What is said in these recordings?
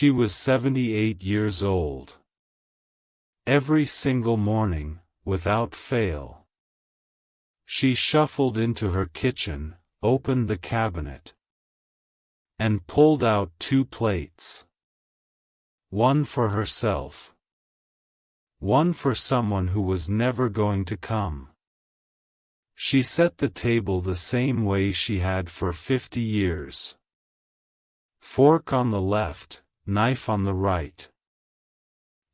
She was 78 years old. Every single morning, without fail, she shuffled into her kitchen, opened the cabinet, and pulled out 2 plates. One for herself. One for someone who was never going to come. She set the table the same way she had for 50 years. Fork on the left, knife on the right.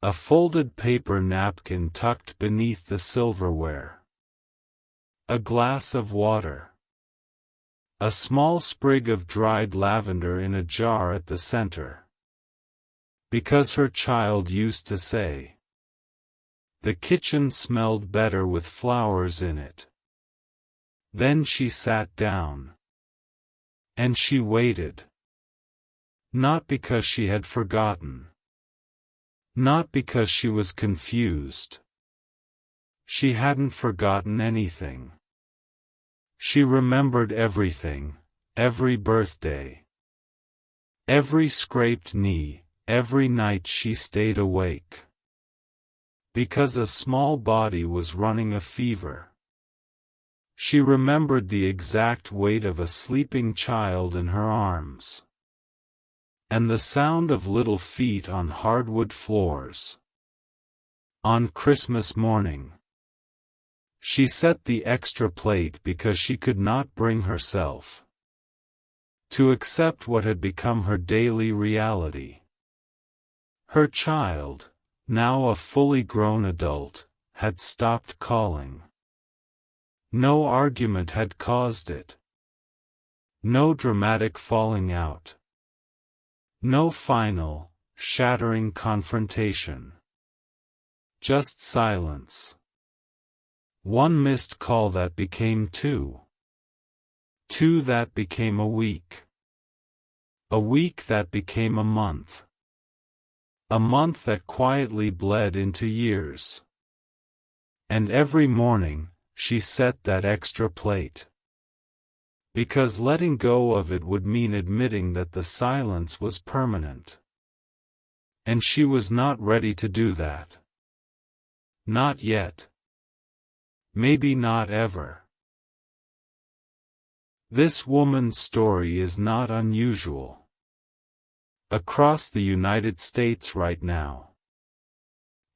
A folded paper napkin tucked beneath the silverware. A glass of water. A small sprig of dried lavender in a jar at the center. Because her child used to say, the kitchen smelled better with flowers in it. Then she sat down. And she waited. Not because she had forgotten. Not because she was confused. She hadn't forgotten anything. She remembered everything, every birthday. Every scraped knee, every night she stayed awake. Because a small body was running a fever. She remembered the exact weight of a sleeping child in her arms. And the sound of little feet on hardwood floors. On Christmas morning, she set the extra plate because she could not bring herself to accept what had become her daily reality. Her child, now a fully grown adult, had stopped calling. No argument had caused it. No dramatic falling out. No final, shattering confrontation. Just silence. One missed call that became 2. 2 that became a week. A week that became a month. A month that quietly bled into years. And every morning, she set that extra plate. Because letting go of it would mean admitting that the silence was permanent. And she was not ready to do that. Not yet. Maybe not ever. This woman's story is not unusual. Across the United States right now.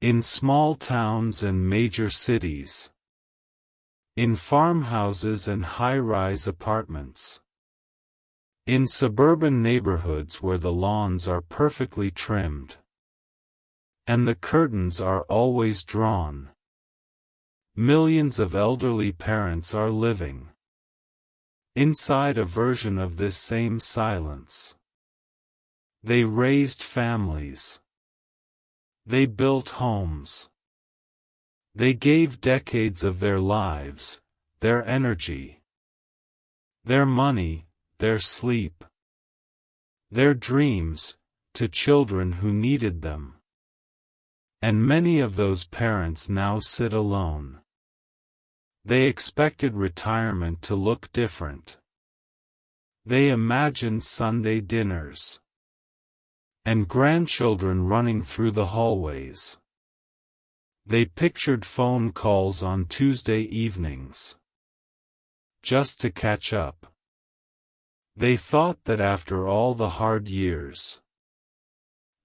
In small towns and major cities. In farmhouses and high-rise apartments. In suburban neighborhoods where the lawns are perfectly trimmed. And the curtains are always drawn. Millions of elderly parents are living inside a version of this same silence. They raised families. They built homes. They gave decades of their lives, their energy, their money, their sleep, their dreams, to children who needed them. And many of those parents now sit alone. They expected retirement to look different. They imagined Sunday dinners. And grandchildren running through the hallways. They pictured phone calls on Tuesday evenings. Just to catch up. They thought that after all the hard years,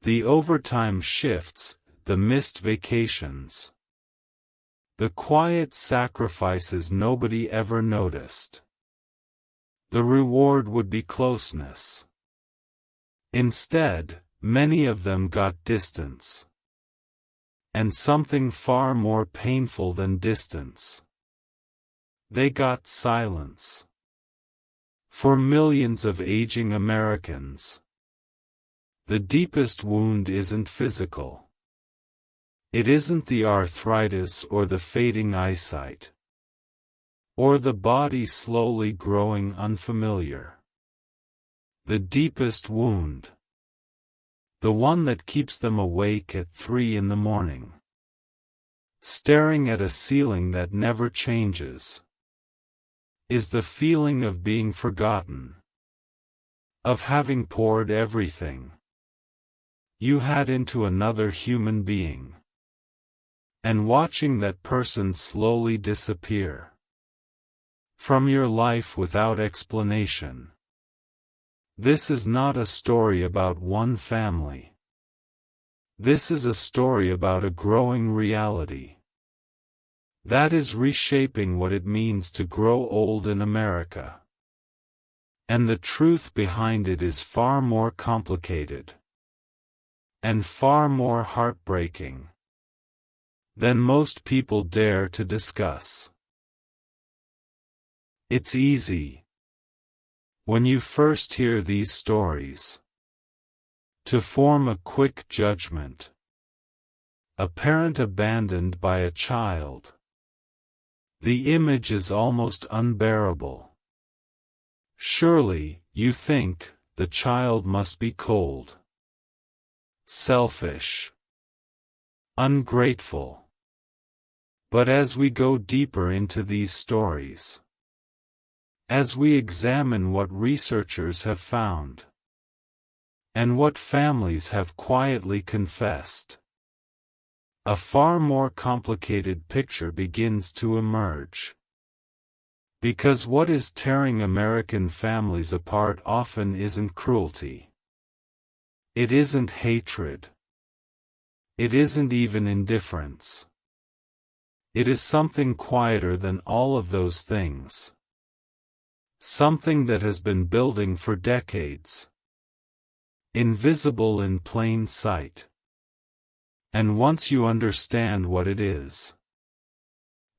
the overtime shifts, the missed vacations, the quiet sacrifices nobody ever noticed, the reward would be closeness. Instead, many of them got distance. And something far more painful than distance. They got silence. For millions of aging Americans, the deepest wound isn't physical. It isn't the arthritis or the fading eyesight. Or the body slowly growing unfamiliar. The deepest wound. The one that keeps them awake at 3 in the morning. Staring at a ceiling that never changes. Is the feeling of being forgotten. Of having poured everything. you had into another human being. And watching that person slowly disappear from your life without explanation. This is not a story about one family. This is a story about a growing reality that is reshaping what it means to grow old in America. And the truth behind it is far more complicated and far more heartbreaking than most people dare to discuss. It's easy, when you first hear these stories, to form a quick judgment. A parent abandoned by a child. The image is almost unbearable. Surely, you think, the child must be cold, selfish, ungrateful. But as we go deeper into these stories, as we examine what researchers have found, and what families have quietly confessed, a far more complicated picture begins to emerge. Because what is tearing American families apart often isn't cruelty. It isn't hatred. It isn't even indifference. It is something quieter than all of those things. Something that has been building for decades. Invisible in plain sight. And once you understand what it is,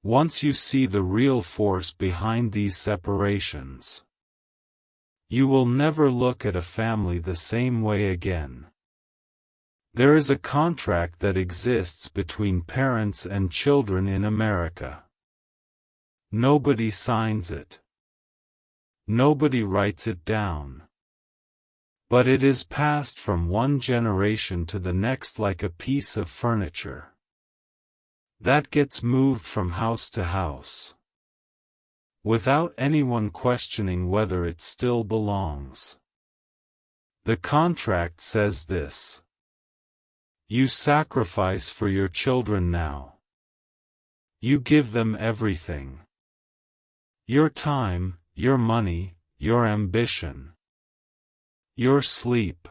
once you see the real force behind these separations, you will never look at a family the same way again. There is a contract that exists between parents and children in America. Nobody signs it. Nobody writes it down. But it is passed from one generation to the next like a piece of furniture that gets moved from house to house, without anyone questioning whether it still belongs. The contract says this: you sacrifice for your children now. You give them everything. Your time, your money, your ambition. Your sleep.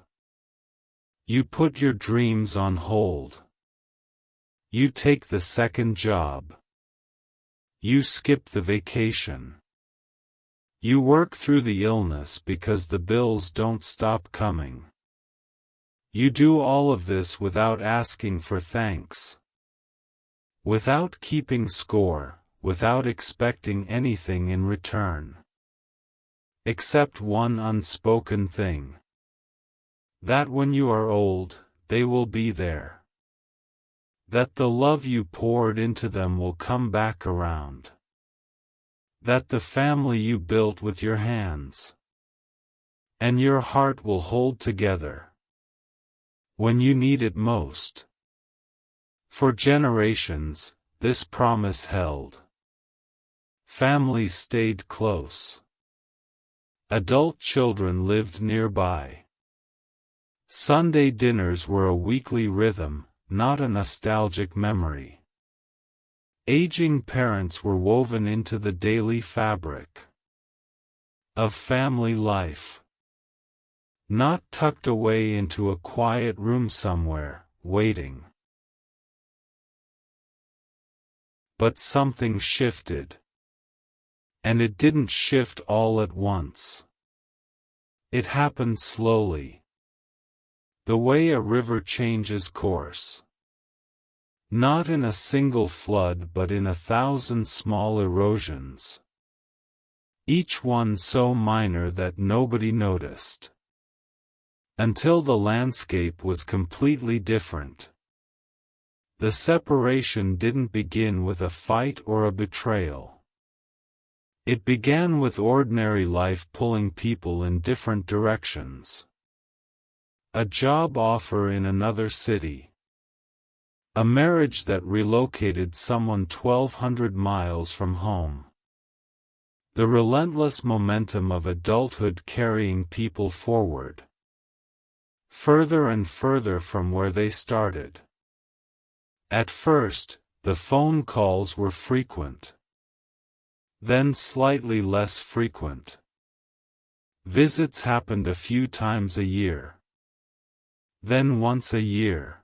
You put your dreams on hold. You take the second job. You skip the vacation. You work through the illness because the bills don't stop coming. You do all of this without asking for thanks. Without keeping score, without expecting anything in return. Except one unspoken thing. That when you are old, they will be there. That the love you poured into them will come back around. That the family you built with your hands and your heart will hold together when you need it most. For generations, this promise held. Families stayed close. Adult children lived nearby. Sunday dinners were a weekly rhythm, not a nostalgic memory. Aging parents were woven into the daily fabric of family life. Not tucked away into a quiet room somewhere, waiting. But something shifted. And it didn't shift all at once. It happened slowly. The way a river changes course. Not in a single flood but in 1,000 small erosions. Each one so minor that nobody noticed. Until the landscape was completely different. The separation didn't begin with a fight or a betrayal. It began with ordinary life pulling people in different directions. A job offer in another city. A marriage that relocated someone 1,200 miles from home. The relentless momentum of adulthood carrying people forward. further and further from where they started. At first, the phone calls were frequent. Then slightly less frequent. Visits happened a few times a year. Then once a year.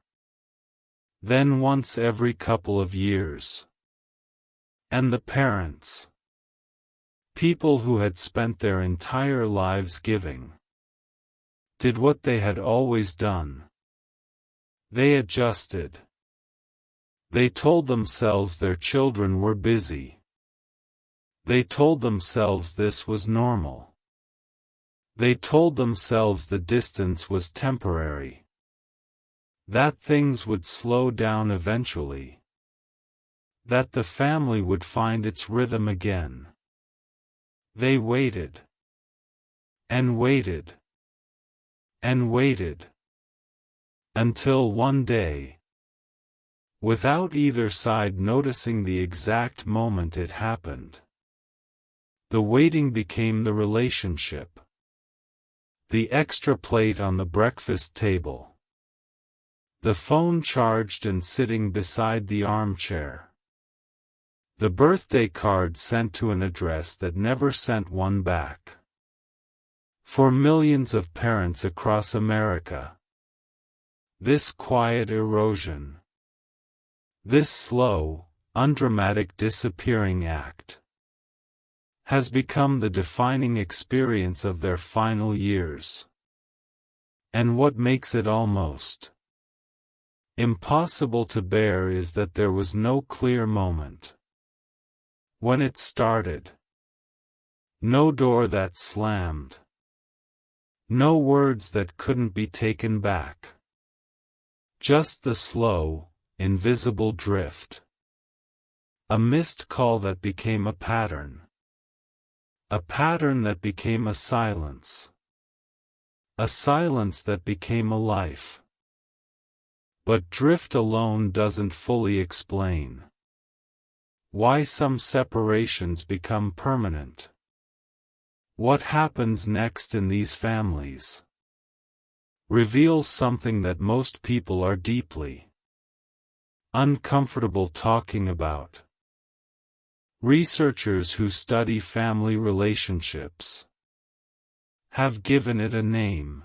Then once every couple of years. And the parents. People who had spent their entire lives giving. Did what they had always done. They adjusted. They told themselves their children were busy. They told themselves this was normal. They told themselves the distance was temporary. That things would slow down eventually. That the family would find its rhythm again. They waited. And waited. And waited. Until one day, without either side noticing the exact moment it happened, the waiting became the relationship. The extra plate on the breakfast table. The phone charged and sitting beside the armchair. The birthday card sent to an address that never sent one back. For millions of parents across America, this quiet erosion, this slow, undramatic disappearing act, has become the defining experience of their final years. And what makes it almost impossible to bear is that there was no clear moment when it started. No door that slammed. No words that couldn't be taken back. Just the slow, invisible drift. A missed call that became a pattern. A pattern that became a silence. A silence that became a life. But drift alone doesn't fully explain why some separations become permanent. What happens next in these families reveals something that most people are deeply uncomfortable talking about. Researchers who study family relationships have given it a name: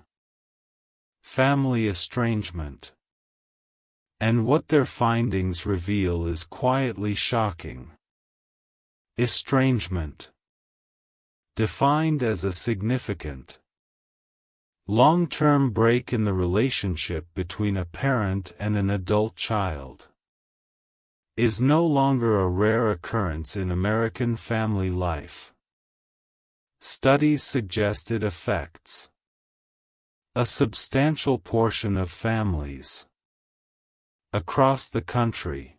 family estrangement. And what their findings reveal is quietly shocking. Estrangement, defined as a significant, long-term break in the relationship between a parent and an adult child, is no longer a rare occurrence in American family life. Studies suggest it affects a substantial portion of families across the country,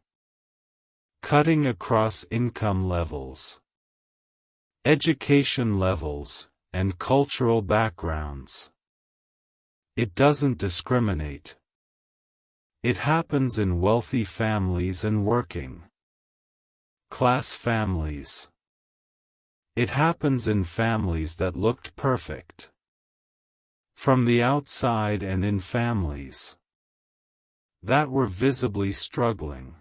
cutting across income levels, education levels, and cultural backgrounds. It doesn't discriminate. It happens in wealthy families and working class families. It happens in families that looked perfect from the outside and in families that were visibly struggling.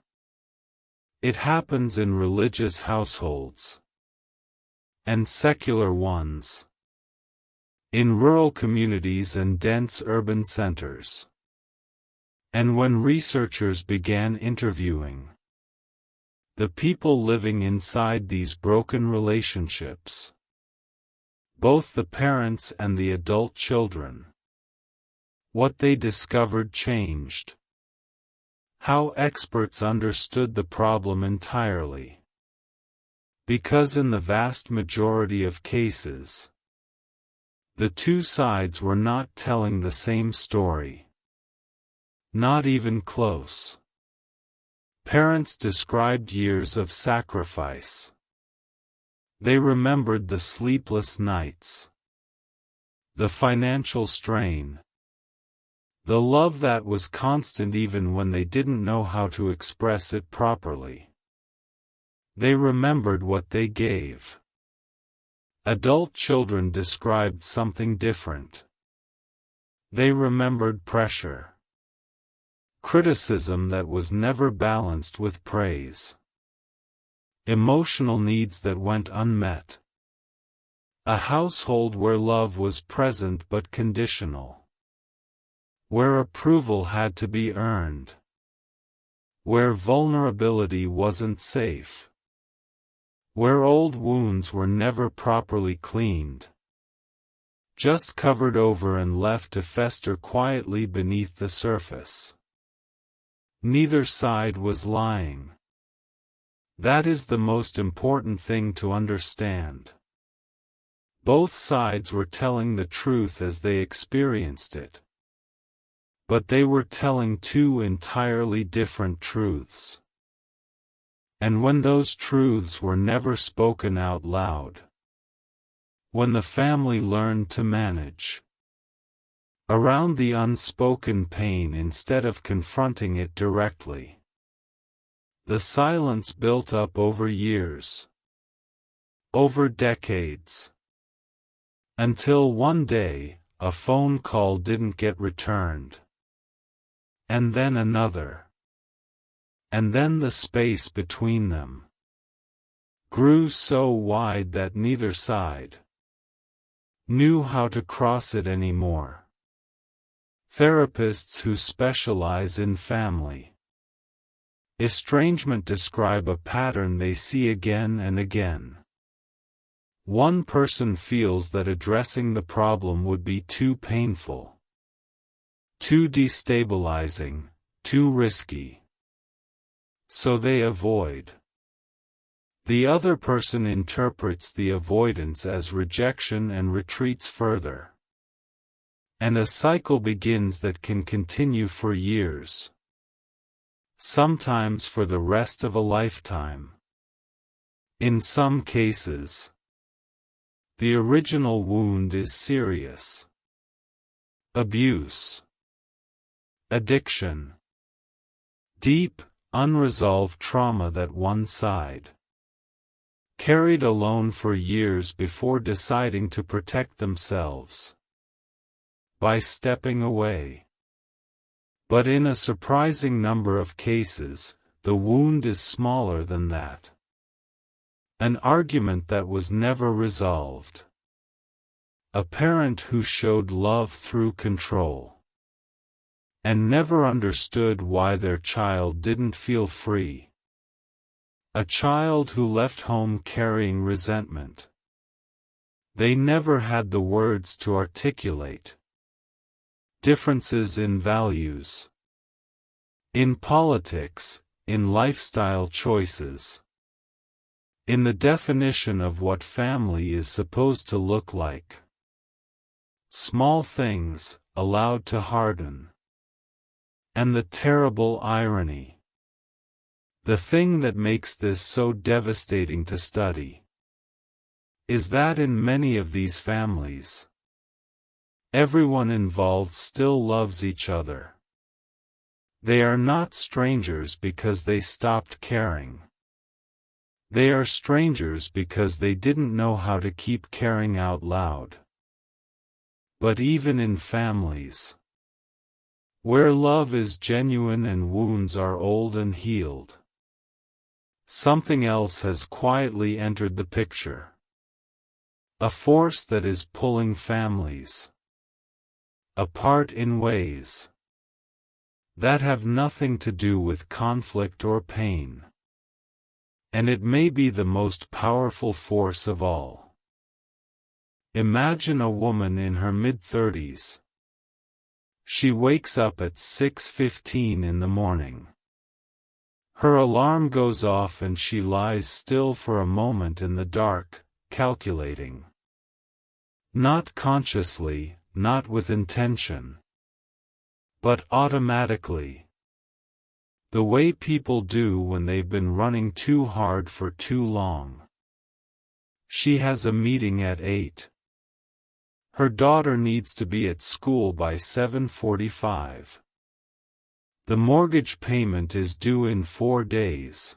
It happens in religious households and secular ones, in rural communities and dense urban centers. And when researchers began interviewing the people living inside these broken relationships, both the parents and the adult children, what they discovered changed. How experts understood the problem entirely. Because in the vast majority of cases, the two sides were not telling the same story. Not even close. Parents described years of sacrifice. They remembered the sleepless nights, the financial strain, the love that was constant even when they didn't know how to express it properly. They remembered what they gave. Adult children described something different. They remembered pressure. Criticism that was never balanced with praise. Emotional needs that went unmet. A household where love was present but conditional. Where approval had to be earned. Where vulnerability wasn't safe. Where old wounds were never properly cleaned. Just covered over and left to fester quietly beneath the surface. Neither side was lying. That is the most important thing to understand. Both sides were telling the truth as they experienced it. But they were telling two entirely different truths. And when those truths were never spoken out loud. When the family learned to manage around the unspoken pain instead of confronting it directly, the silence built up over years, over decades, until one day, a phone call didn't get returned. And then another. And then the space between them grew so wide that neither side knew how to cross it anymore. Therapists who specialize in family estrangement describe a pattern they see again and again. One person feels that addressing the problem would be too painful, too destabilizing, too risky. So they avoid. The other person interprets the avoidance as rejection and retreats further. And a cycle begins that can continue for years. Sometimes for the rest of a lifetime. In some cases, the original wound is serious. Abuse. Addiction. Deep, unresolved trauma that one side carried alone for years before deciding to protect themselves by stepping away. But in a surprising number of cases, the wound is smaller than that. An argument that was never resolved. A parent who showed love through control and never understood why their child didn't feel free. A child who left home carrying resentment. They never had the words to articulate. Differences in values. In politics, in lifestyle choices. In the definition of what family is supposed to look like. Small things, allowed to harden. And the terrible irony. The thing that makes this so devastating to study is that in many of these families, everyone involved still loves each other. They are not strangers because they stopped caring. They are strangers because they didn't know how to keep caring out loud. But even in families where love is genuine and wounds are old and healed, something else has quietly entered the picture. A force that is pulling families apart in ways that have nothing to do with conflict or pain. And it may be the most powerful force of all. Imagine a woman in her mid-30s. She wakes up at 6:15 in the morning. Her alarm goes off and she lies still for a moment in the dark, calculating. Not consciously, not with intention. But automatically. The way people do when they've been running too hard for too long. She has a meeting at 8. Her daughter needs to be at school by 7:45. The mortgage payment is due in 4 days.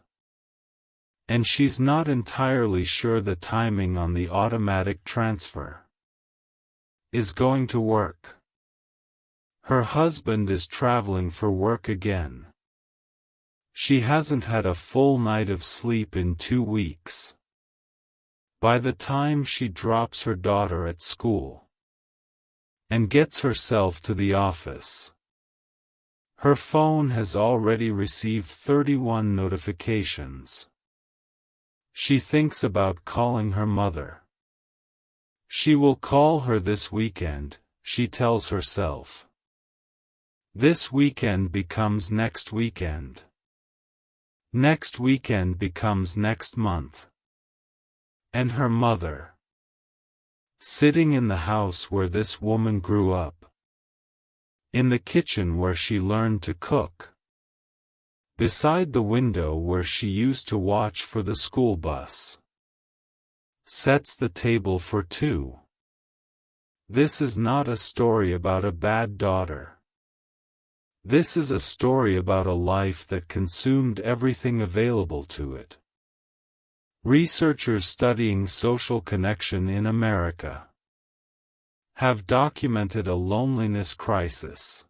And she's not entirely sure the timing on the automatic transfer is going to work. Her husband is traveling for work again. She hasn't had a full night of sleep in 2 weeks. By the time she drops her daughter at school and gets herself to the office, her phone has already received 31 notifications. She thinks about calling her mother. She will call her this weekend, she tells herself. This weekend becomes next weekend. Next weekend becomes next month. And her mother, sitting in the house where this woman grew up, in the kitchen where she learned to cook, beside the window where she used to watch for the school bus, sets the table for 2. This is not a story about a bad daughter. This is a story about a life that consumed everything available to it. Researchers studying social connection in America have documented a loneliness crisis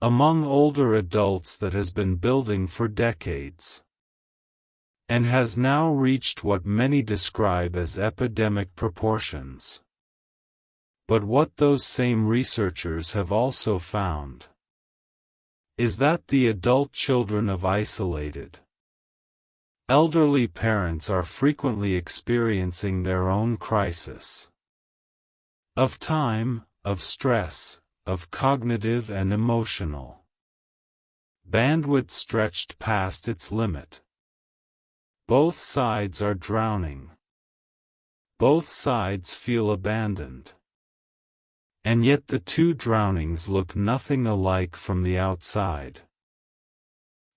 among older adults that has been building for decades, and has now reached what many describe as epidemic proportions. But what those same researchers have also found is that the adult children of isolated, elderly parents are frequently experiencing their own crisis of time, of stress, of cognitive and emotional bandwidth stretched past its limit. Both sides are drowning. Both sides feel abandoned. And yet the 2 drownings look nothing alike from the outside.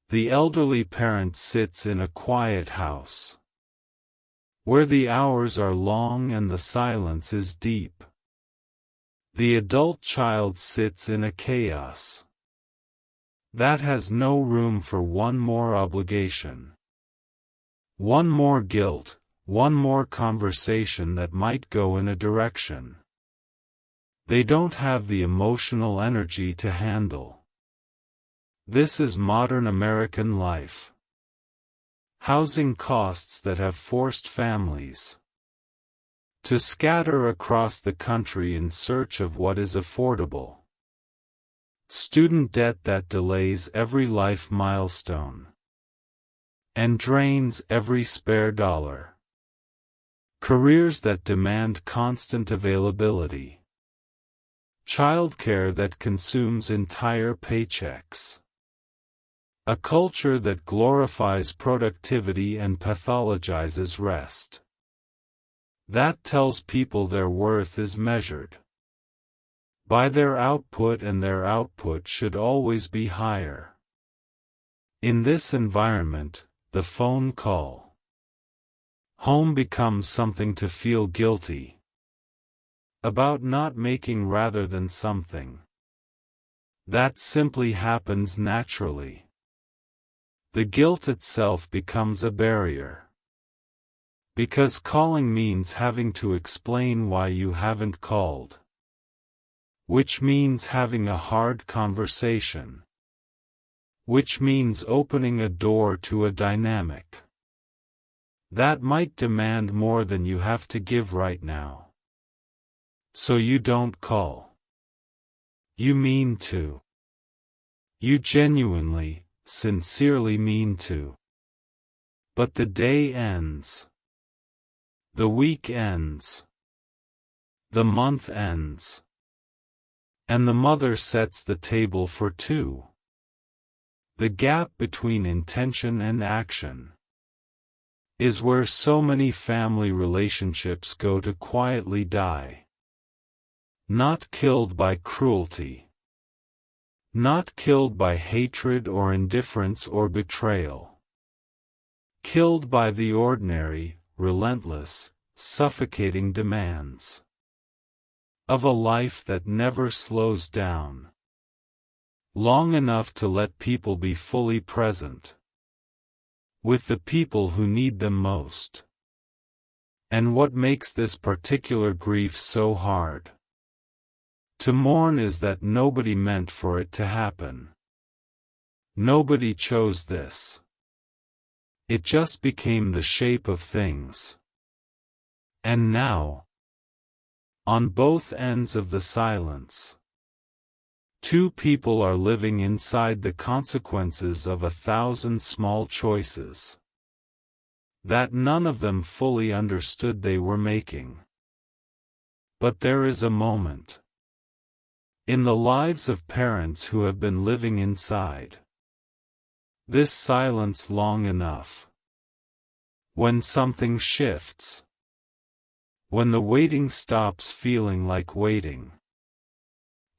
The elderly parent sits in a quiet house, where the hours are long and the silence is deep. The adult child sits in a chaos that has no room for one more obligation, one more guilt, one more conversation that might go in a direction they don't have the emotional energy to handle. This is modern American life. Housing costs that have forced families to scatter across the country in search of what is affordable. Student debt that delays every life milestone and drains every spare dollar. Careers that demand constant availability. Childcare that consumes entire paychecks. A culture that glorifies productivity and pathologizes rest. That tells people their worth is measured by their output, and their output should always be higher. In this environment, the phone call home becomes something to feel guilty about not making, rather than something that simply happens naturally. The guilt itself becomes a barrier, because calling means having to explain why you haven't called, which means having a hard conversation, which means opening a door to a dynamic that might demand more than you have to give right now. So you don't call. You mean to. You genuinely, sincerely mean to. But the day ends. The week ends. The month ends. And the mother sets the table for 2. The gap between intention and action is where so many family relationships go to quietly die. Not killed by cruelty. Not killed by hatred or indifference or betrayal. Killed by the ordinary, relentless, suffocating demands of a life that never slows down long enough to let people be fully present with the people who need them most. And what makes this particular grief so hard To mourn is that nobody meant for it to happen. Nobody chose this. It just became the shape of things. And now, on both ends of the silence, two people are living inside the consequences of 1,000 small choices that none of them fully understood they were making. But there is a moment in the lives of parents who have been living inside this silence long enough, when something shifts, when the waiting stops feeling like waiting,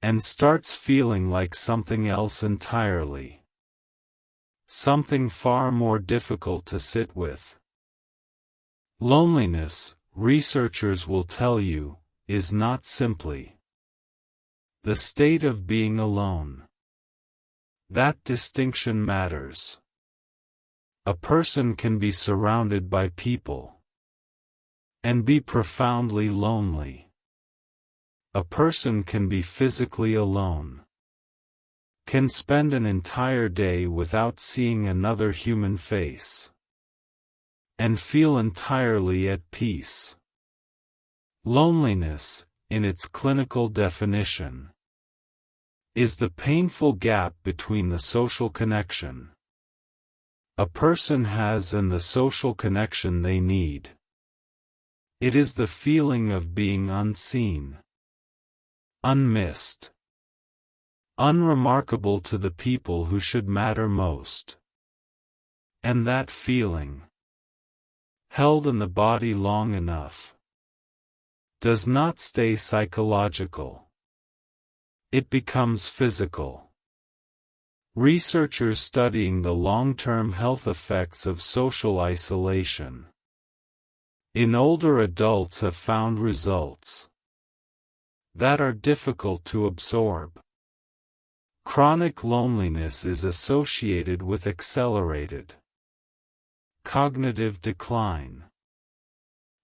and starts feeling like something else entirely, something far more difficult to sit with. Loneliness, researchers will tell you, is not simply the state of being alone. That distinction matters. A person can be surrounded by people and be profoundly lonely. A person can be physically alone, can spend an entire day without seeing another human face, and feel entirely at peace. Loneliness, in its clinical definition, is the painful gap between the social connection a person has and the social connection they need. It is the feeling of being unseen, unmissed, unremarkable to the people who should matter most. And that feeling, held in the body long enough, does not stay psychological. It becomes physical. Researchers studying the long-term health effects of social isolation in older adults have found results that are difficult to absorb. Chronic loneliness is associated with accelerated cognitive decline,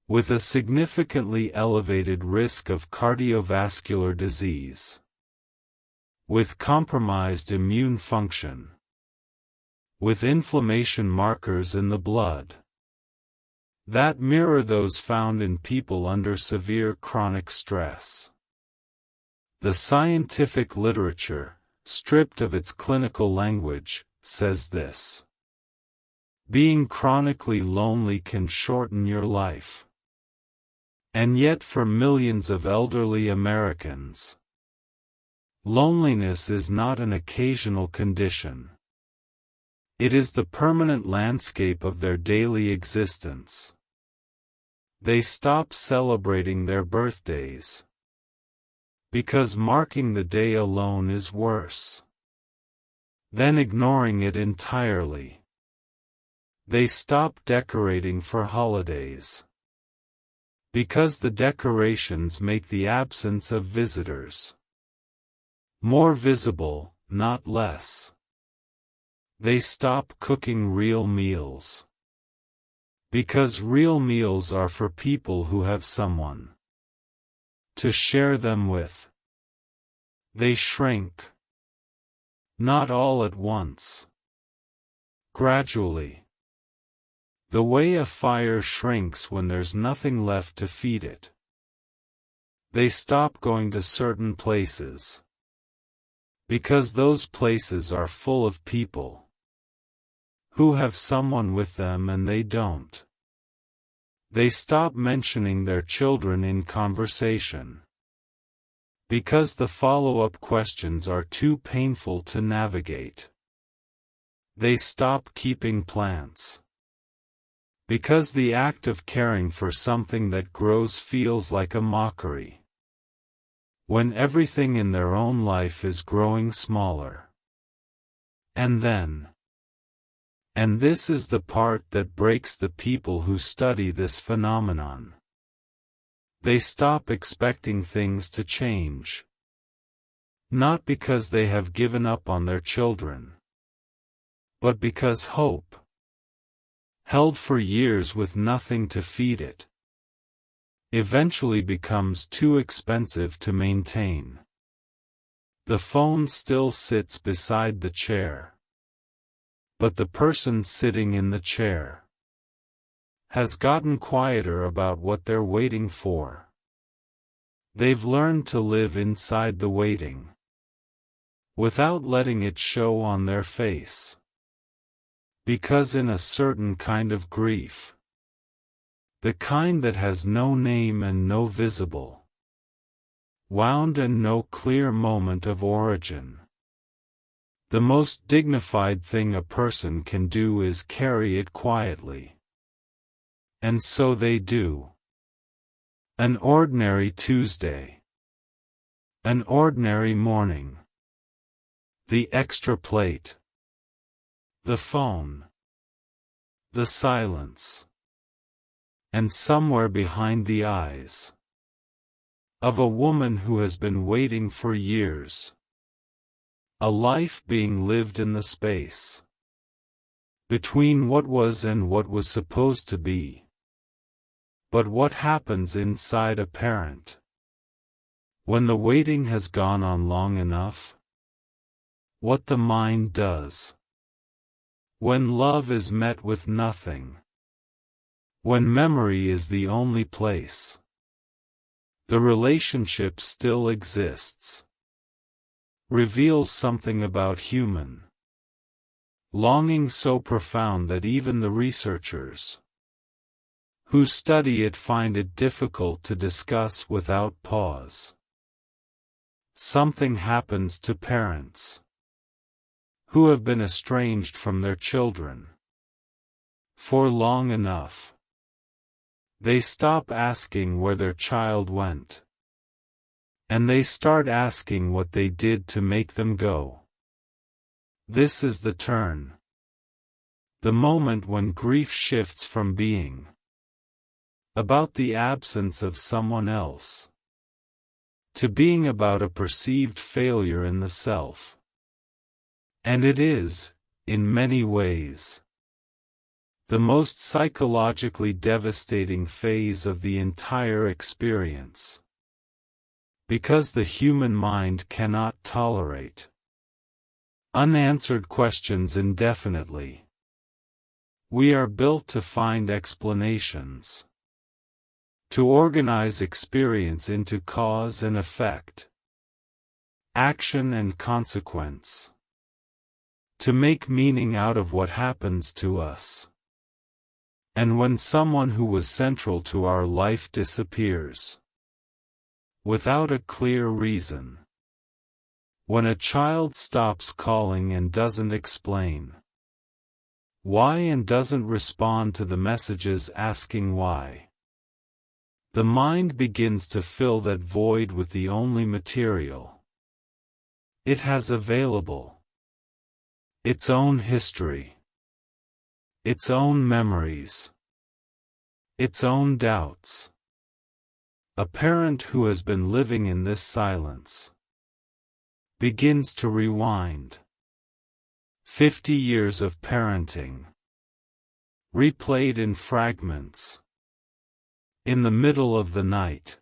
with a significantly elevated risk of cardiovascular disease, with compromised immune function, with inflammation markers in the blood that mirror those found in people under severe chronic stress. The scientific literature, stripped of its clinical language, says this: being chronically lonely can shorten your life. And yet for millions of elderly Americans, loneliness is not an occasional condition. It is the permanent landscape of their daily existence. They stop celebrating their birthdays because marking the day alone is worse than ignoring it entirely. They stop decorating for holidays because the decorations make the absence of visitors more visible, not less. They stop cooking real meals because real meals are for people who have someone to share them with. They shrink, not all at once, gradually, the way a fire shrinks when there's nothing left to feed it. They stop going to certain places because those places are full of people who have someone with them and they don't. They stop mentioning their children in conversation because the follow-up questions are too painful to navigate. They stop keeping plants because the act of caring for something that grows feels like a mockery, when everything in their own life is growing smaller. And then, and this is the part that breaks the people who study this phenomenon, they stop expecting things to change. Not because they have given up on their children, but because hope, held for years with nothing to feed it, eventually becomes too expensive to maintain. The phone still sits beside the chair. But the person sitting in the chair has gotten quieter about what they're waiting for. They've learned to live inside the waiting, without letting it show on their face. Because in a certain kind of grief, the kind that has no name and no visible wound and no clear moment of origin, the most dignified thing a person can do is carry it quietly. And so they do. An ordinary Tuesday. An ordinary morning. The extra plate. The phone. The silence. And somewhere behind the eyes of a woman who has been waiting for years. A life being lived in the space between what was and what was supposed to be. But what happens inside a parent when the waiting has gone on long enough? What the mind does when love is met with nothing, when memory is the only place the relationship still exists, reveals something about human longing so profound that even the researchers who study it find it difficult to discuss without pause. Something happens to parents who have been estranged from their children for long enough. They stop asking where their child went, and they start asking what they did to make them go. This is the turn. The moment when grief shifts from being about the absence of someone else to being about a perceived failure in the self. And it is, in many ways, the most psychologically devastating phase of the entire experience. Because the human mind cannot tolerate unanswered questions indefinitely. We are built to find explanations, to organize experience into cause and effect, action and consequence, to make meaning out of what happens to us. And when someone who was central to our life disappears, without a clear reason, when a child stops calling and doesn't explain why and doesn't respond to the messages asking why, the mind begins to fill that void with the only material it has available: its own history, its own memories, its own doubts. A parent who has been living in this silence begins to rewind 50 years of parenting, replayed in fragments, in the middle of the night,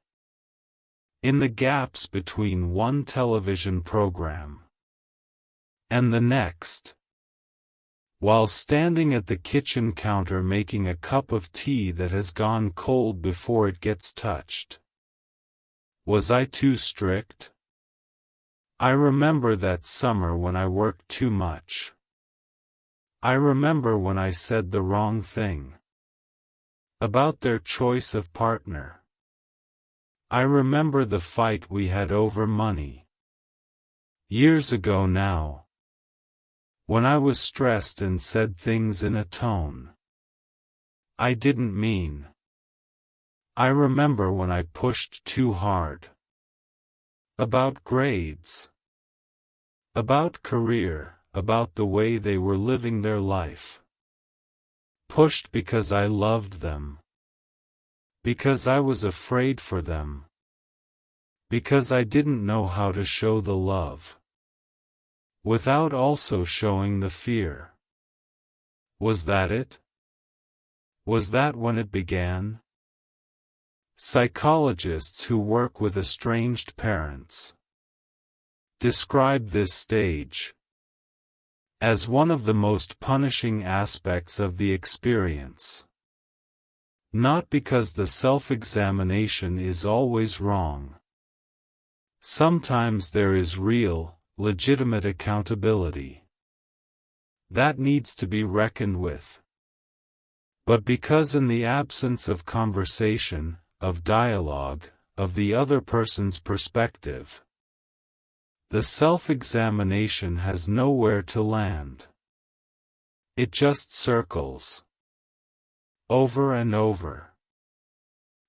in the gaps between one television program and the next, while standing at the kitchen counter making a cup of tea that has gone cold before it gets touched. Was I too strict? I remember that summer when I worked too much. I remember when I said the wrong thing about their choice of partner. I remember the fight we had over money. Years ago now, when I was stressed and said things in a tone I didn't mean. I remember when I pushed too hard. About grades. About career, about the way they were living their life. Pushed because I loved them. Because I was afraid for them. Because I didn't know how to show the love without also showing the fear. Was that it? Was that when it began? Psychologists who work with estranged parents describe this stage as one of the most punishing aspects of the experience. Not because the self-examination is always wrong. Sometimes there is real, legitimate accountability that needs to be reckoned with. But because in the absence of conversation, of dialogue, of the other person's perspective, the self-examination has nowhere to land. It just circles over and over.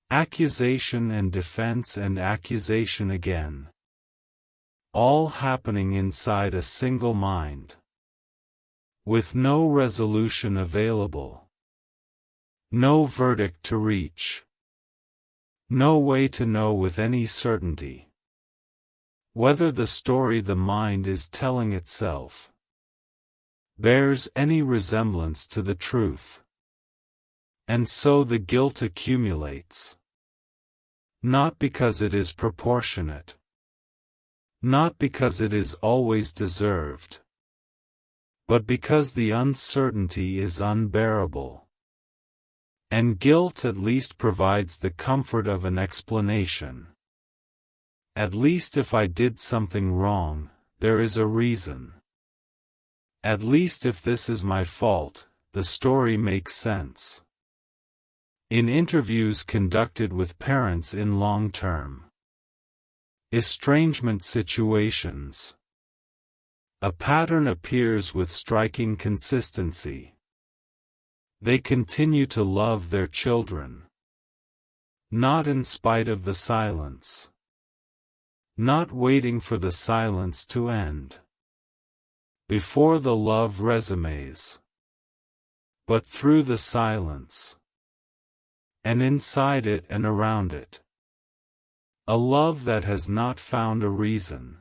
Accusation and defense and accusation again. All happening inside a single mind, with no resolution available. No verdict to reach. No way to know with any certainty whether the story the mind is telling itself bears any resemblance to the truth. And so the guilt accumulates. Not because it is proportionate. Not because it is always deserved. But because the uncertainty is unbearable. And guilt at least provides the comfort of an explanation. At least if I did something wrong, there is a reason. At least if this is my fault, the story makes sense. In interviews conducted with parents in long-term estrangement situations, a pattern appears with striking consistency. They continue to love their children. Not in spite of the silence. Not waiting for the silence to end. Before the love resumes. But through the silence. And inside it and around it. A love that has not found a reason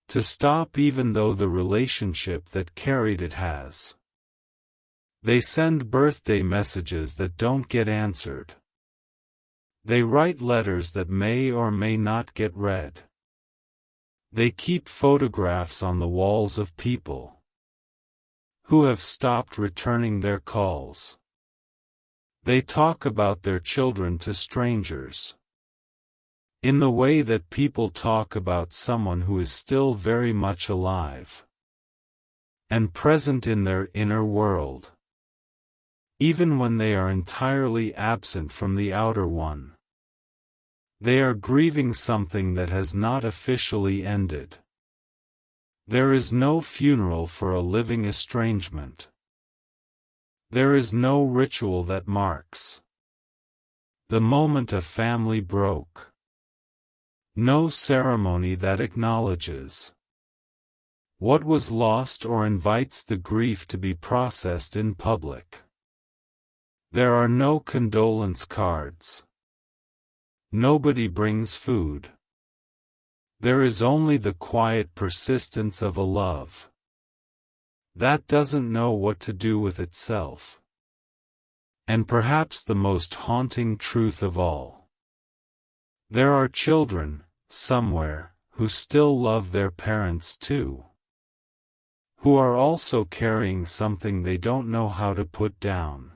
to stop, even though the relationship that carried it has. They send birthday messages that don't get answered. They write letters that may or may not get read. They keep photographs on the walls of people who have stopped returning their calls. They talk about their children to strangers, in the way that people talk about someone who is still very much alive and present in their inner world. Even when they are entirely absent from the outer one. They are grieving something that has not officially ended. There is no funeral for a living estrangement. There is no ritual that marks the moment a family broke. No ceremony that acknowledges what was lost or invites the grief to be processed in public. There are no condolence cards. Nobody brings food. There is only the quiet persistence of a love that doesn't know what to do with itself. And perhaps the most haunting truth of all. There are children, somewhere, who still love their parents too. Who are also carrying something they don't know how to put down.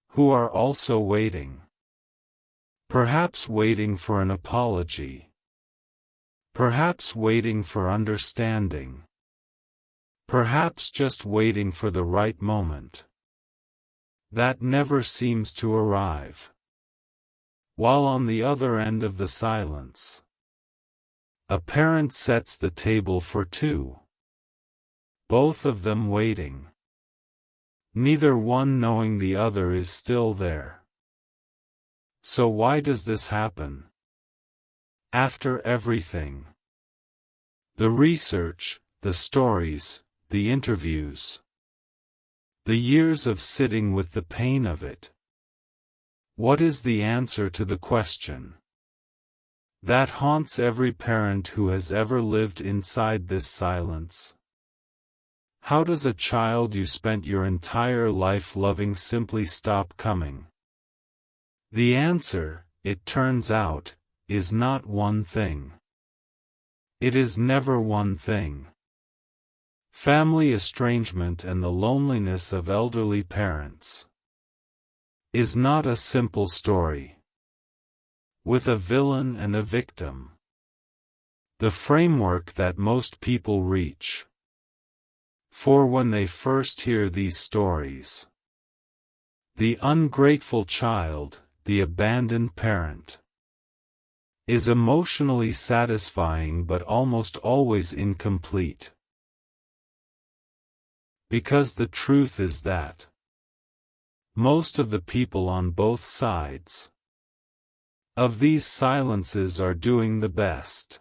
Who are also waiting. Perhaps waiting for an apology. Perhaps waiting for understanding. Perhaps just waiting for the right moment. That never seems to arrive. While on the other end of the silence, a parent sets the table for two. Both of them waiting. Neither one knowing the other is still there. So why does this happen? After everything. The research, the stories, the interviews. The years of sitting with the pain of it. What is the answer to the question that haunts every parent who has ever lived inside this silence? How does a child you spent your entire life loving simply stop coming? The answer, it turns out, is not one thing. It is never one thing. Family estrangement and the loneliness of elderly parents is not a simple story with a villain and a victim. The framework that most people reach for when they first hear these stories. The ungrateful child, the abandoned parent, is emotionally satisfying but almost always incomplete. Because the truth is that most of the people on both sides of these silences are doing the best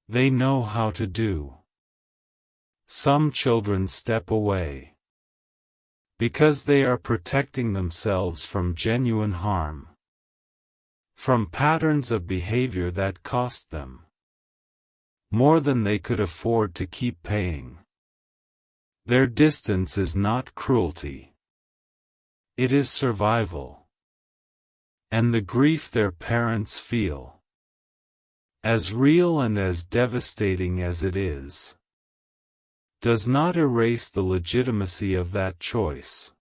they know how to do. Some children step away because they are protecting themselves from genuine harm, from patterns of behavior that cost them more than they could afford to keep paying. Their distance is not cruelty. It is survival. And the grief their parents feel, as real and as devastating as it is, does not erase the legitimacy of that choice.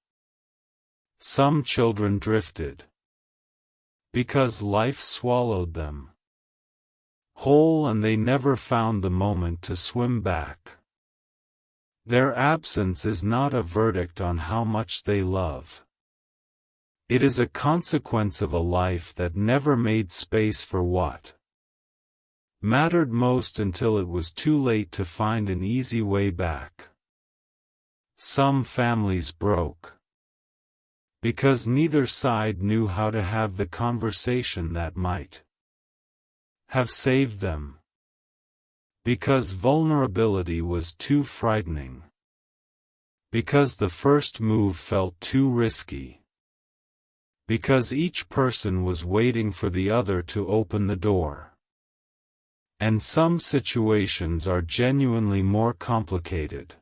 Some children drifted because life swallowed them whole and they never found the moment to swim back. Their absence is not a verdict on how much they love. It is a consequence of a life that never made space for what mattered most until it was too late to find an easy way back. Some families broke because neither side knew how to have the conversation that might have saved them. Because vulnerability was too frightening. Because the first move felt too risky. Because each person was waiting for the other to open the door. And some situations are genuinely more complicated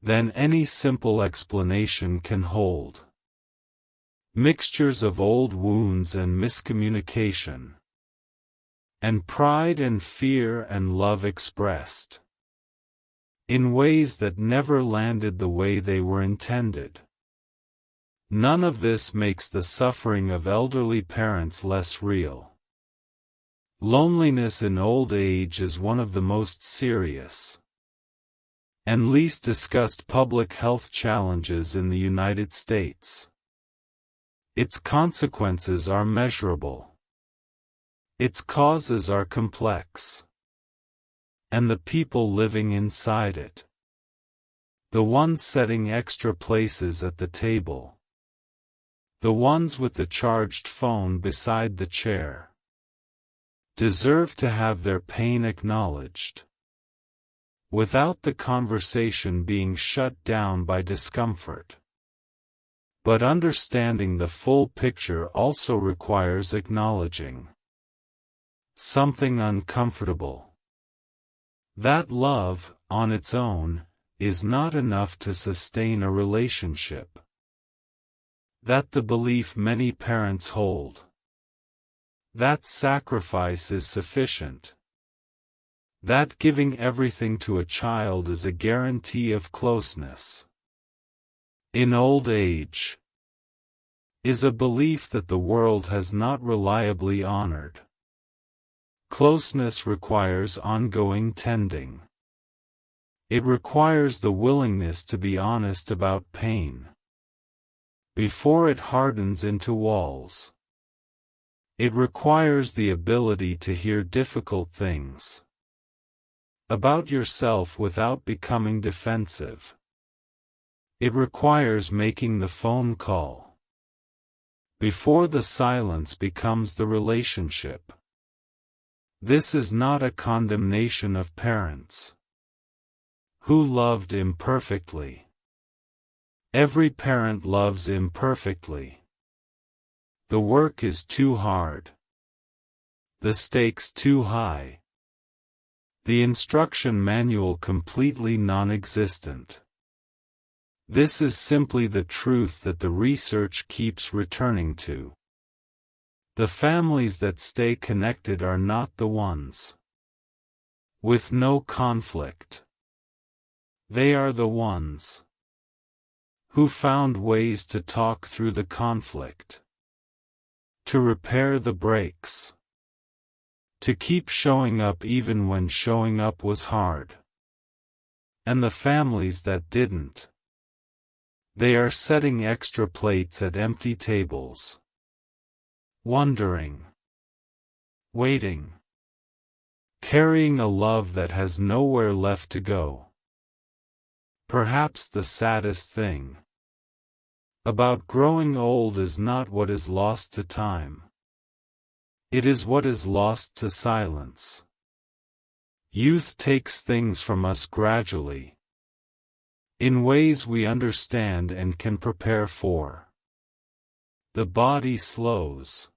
than any simple explanation can hold. Mixtures of old wounds and miscommunication, and pride and fear and love expressed in ways that never landed the way they were intended. None of this makes the suffering of elderly parents less real. Loneliness in old age is one of the most serious and least discussed public health challenges in the United States. Its consequences are measurable. Its causes are complex. And the people living inside it, the ones setting extra places at the table, the ones with the charged phone beside the chair, deserve to have their pain acknowledged, without the conversation being shut down by discomfort. But understanding the full picture also requires acknowledging something uncomfortable. That love, on its own, is not enough to sustain a relationship. That the belief many parents hold, that sacrifice is sufficient. That giving everything to a child is a guarantee of closeness in old age, is a belief that the world has not reliably honored. Closeness requires ongoing tending. It requires the willingness to be honest about pain before it hardens into walls. It requires the ability to hear difficult things about yourself without becoming defensive. It requires making the phone call before the silence becomes the relationship. This is not a condemnation of parents who loved imperfectly. Every parent loves imperfectly. The work is too hard. The stakes too high. The instruction manual completely non-existent. This is simply the truth that the research keeps returning to. The families that stay connected are not the ones with no conflict. They are the ones who found ways to talk through the conflict, to repair the breaks, to keep showing up even when showing up was hard. And the families that didn't, they are setting extra plates at empty tables, wondering, waiting, carrying a love that has nowhere left to go. Perhaps the saddest thing about growing old is not what is lost to time. It is what is lost to silence. Youth takes things from us gradually, in ways we understand and can prepare for. The body slows.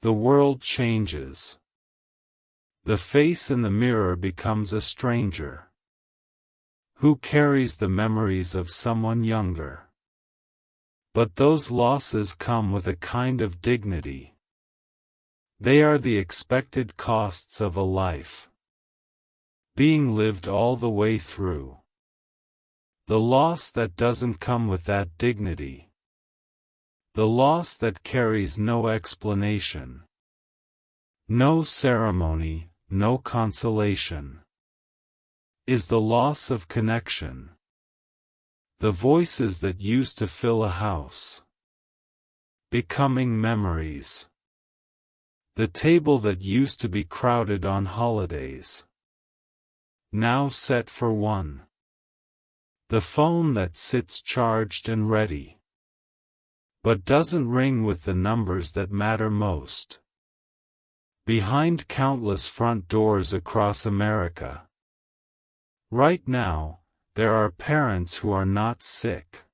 The world changes. The face in the mirror becomes a stranger who carries the memories of someone younger. But those losses come with a kind of dignity. They are the expected costs of a life, being lived all the way through. The loss that doesn't come with that dignity, the loss that carries no explanation, no ceremony, no consolation, is the loss of connection. The voices that used to fill a house, becoming memories. The table that used to be crowded on holidays, now set for one. The phone that sits charged and ready, but doesn't ring with the numbers that matter most. Behind countless front doors across America, right now, there are parents who are not sick,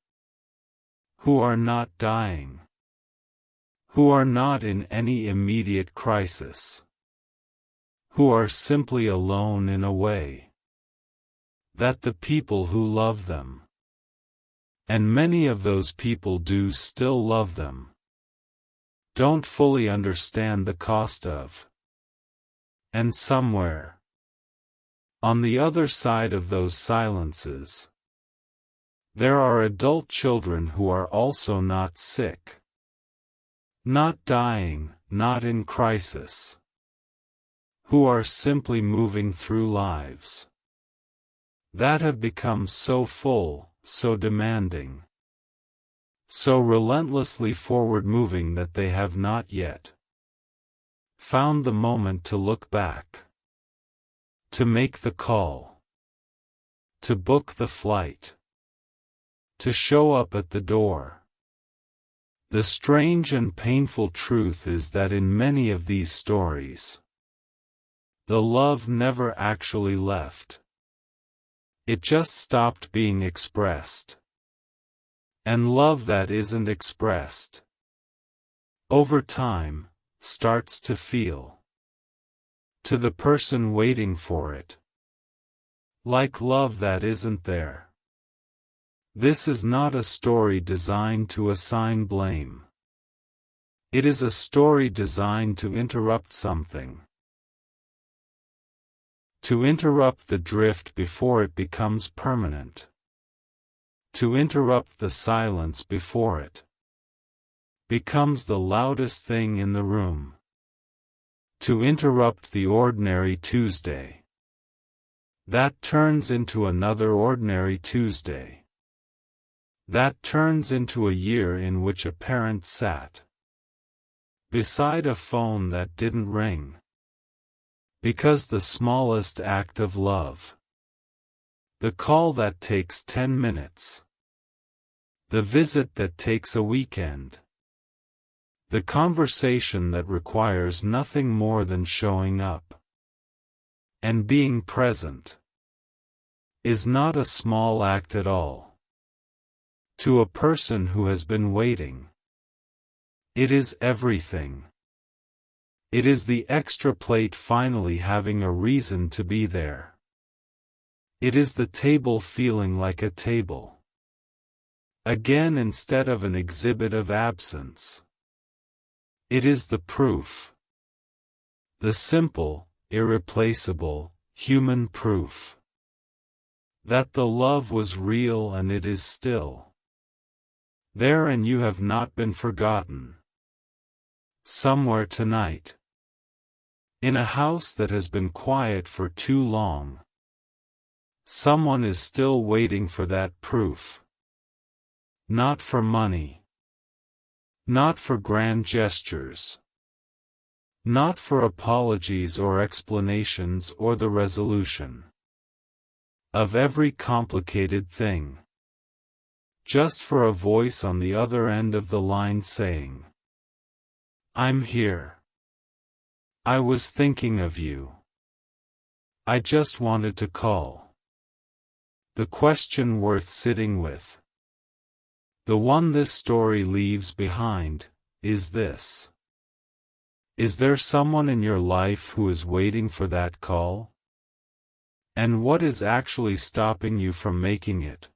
who are not dying, who are not in any immediate crisis, who are simply alone in a way that the people who love them, and many of those people do still love them, don't fully understand the cost of. And somewhere, on the other side of those silences, there are adult children who are also not sick, not dying, not in crisis, who are simply moving through lives that have become so full, so demanding, so relentlessly forward-moving that they have not yet found the moment to look back, to make the call, to book the flight, to show up at the door. The strange and painful truth is that in many of these stories, the love never actually left. It just stopped being expressed. And love that isn't expressed, over time, starts to feel, to the person waiting for it, like love that isn't there. This is not a story designed to assign blame. It is a story designed to interrupt something. To interrupt the drift before it becomes permanent. To interrupt the silence before it becomes the loudest thing in the room. To interrupt the ordinary Tuesday that turns into another ordinary Tuesday. That turns into a year in which a parent sat beside a phone that didn't ring. Because the smallest act of love, the call that takes 10 minutes, the visit that takes a weekend, the conversation that requires nothing more than showing up and being present, is not a small act at all. To a person who has been waiting, it is everything. It is the extra plate finally having a reason to be there. It is the table feeling like a table again instead of an exhibit of absence. It is the proof. The simple, irreplaceable, human proof. That the love was real and it is still there, and you have not been forgotten. Somewhere tonight, in a house that has been quiet for too long, someone is still waiting for that proof. Not for money. Not for grand gestures. Not for apologies or explanations or the resolution of every complicated thing. Just for a voice on the other end of the line saying, "I'm here. I was thinking of you. I just wanted to call." The question worth sitting with, the one this story leaves behind, is this: is there someone in your life who is waiting for that call? And what is actually stopping you from making it?